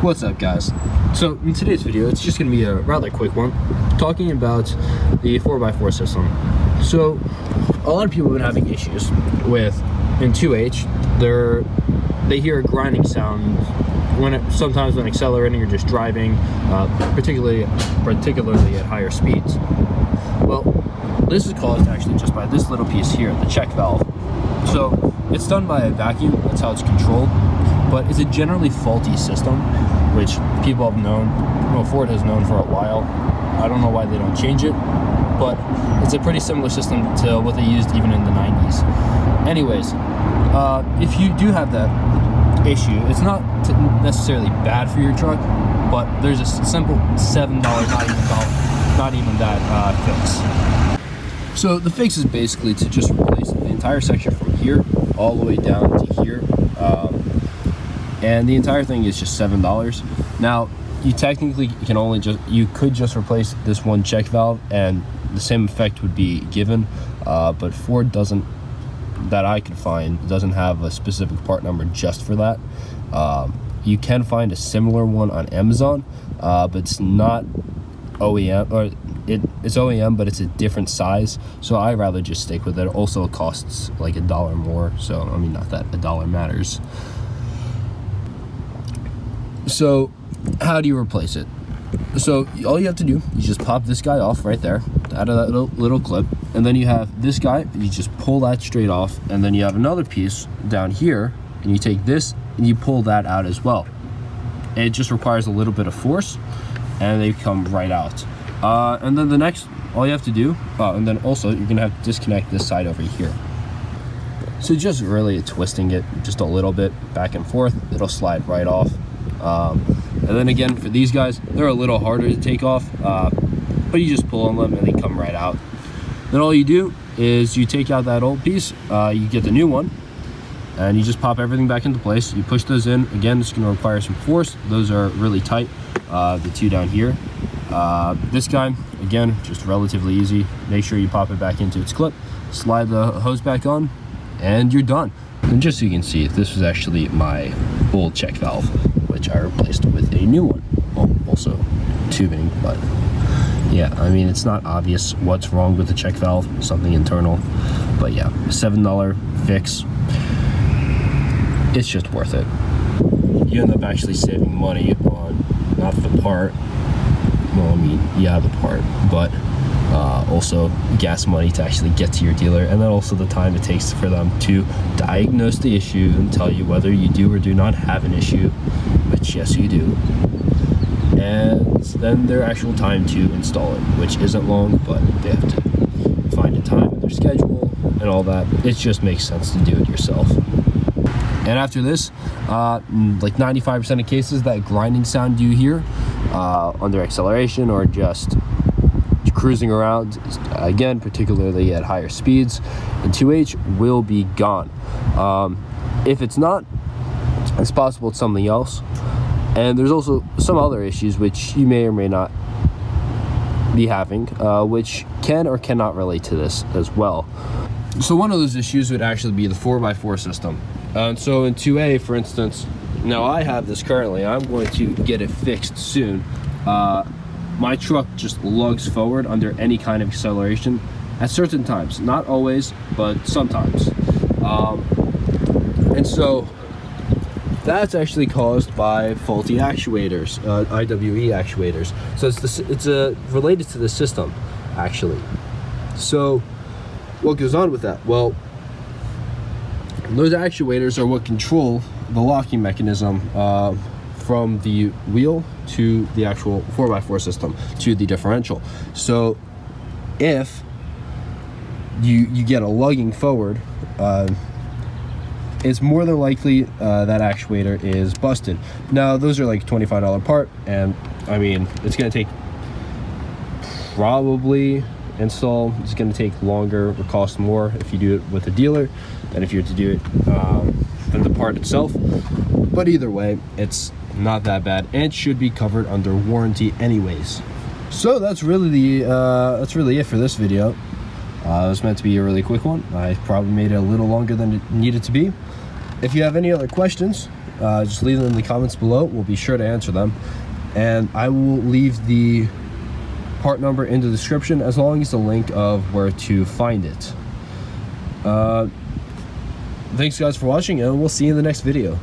What's up, guys? So in today's video, it's just going to be a rather quick one, talking about the 4x4 system. So a lot of people have been having issues with, in 2H, they hear a grinding sound sometimes when accelerating or just driving, particularly at higher speeds. Well, this is caused actually just by this little piece here, the check valve. So it's done by a vacuum, that's how it's controlled, but it's a generally faulty system, which people have known, well, Ford has known for a while. I don't know why they don't change it, but it's a pretty similar system to what they used even in the 90s. Anyways, if you do have that issue, it's not necessarily bad for your truck, but there's a simple $7, not even that fix. So the fix is basically to just replace the entire section from here all the way down to here, and the entire thing is just $7. Now, you technically could just replace this one check valve and the same effect would be given, but Ford doesn't, that I could find, doesn't have a specific part number just for that. You can find a similar one on Amazon, but it's not OEM, or it's OEM, but it's a different size, so I'd rather just stick with it. Also, it costs like $1 more, so I mean, not that $1 matters. So how do you replace it? So all you have to do is just pop this guy off right there out of that little clip, and then you have this guy, you just pull that straight off, and then you have another piece down here, and you take this and you pull that out as well. It just requires a little bit of force and they come right out. And then all you have to do, and then also you're gonna have to disconnect this side over here. So just really twisting it just a little bit back and forth, it'll slide right off. And then again, for these guys, they're a little harder to take off, but you just pull on them and they come right out. Then all you do is you take out that old piece, you get the new one, and you just pop everything back into place. You push those in. Again, it's going to require some force. Those are really tight, the two down here. This guy, again, just relatively easy. Make sure you pop it back into its clip, slide the hose back on, and you're done. And just so you can see, this was actually my old check valve, which I replaced with a new one. Well, also tubing, but yeah, I mean, it's not obvious what's wrong with the check valve, something internal, but yeah, $7 fix. It's just worth it. You end up actually saving money on not the part, well, I mean, yeah, the part, but also gas money to actually get to your dealer, and then also the time it takes for them to diagnose the issue and tell you whether you do or do not have an issue, which yes, you do, and then their actual time to install it, which isn't long, but they have to find a time in their schedule and all that. It just makes sense to do it yourself. And after this, like 95% of cases, that grinding sound you hear under acceleration or just cruising around, again, particularly at higher speeds in 2H, will be gone. If it's not, it's possible it's something else. And there's also some other issues which you may or may not be having, which can or cannot relate to this as well. So one of those issues would actually be the 4x4 system. So in 2A, for instance, now I have this currently, I'm going to get it fixed soon. My truck just lugs forward under any kind of acceleration at certain times, not always, but sometimes. And so that's actually caused by faulty actuators, IWE actuators. So it's related to the system, actually. So what goes on with that? Well, those actuators are what control the locking mechanism from the wheel to the actual 4x4 system to the differential. So if you get a lugging forward, it's more than likely that actuator is busted. Now, those are like $25 part, and I mean, it's going to take probably install. It's going to take longer or cost more if you do it with a dealer than if you were to do it than the part itself. But either way, it's not that bad and should be covered under warranty anyways. So that's really it for this video. It was meant to be a really quick one. I probably made it a little longer than it needed to be. If you have any other questions, just leave them in the comments below. We'll be sure to answer them, and I will leave the part number in the description, as long as the link of where to find it. Thanks guys for watching, and we'll see you in the next video.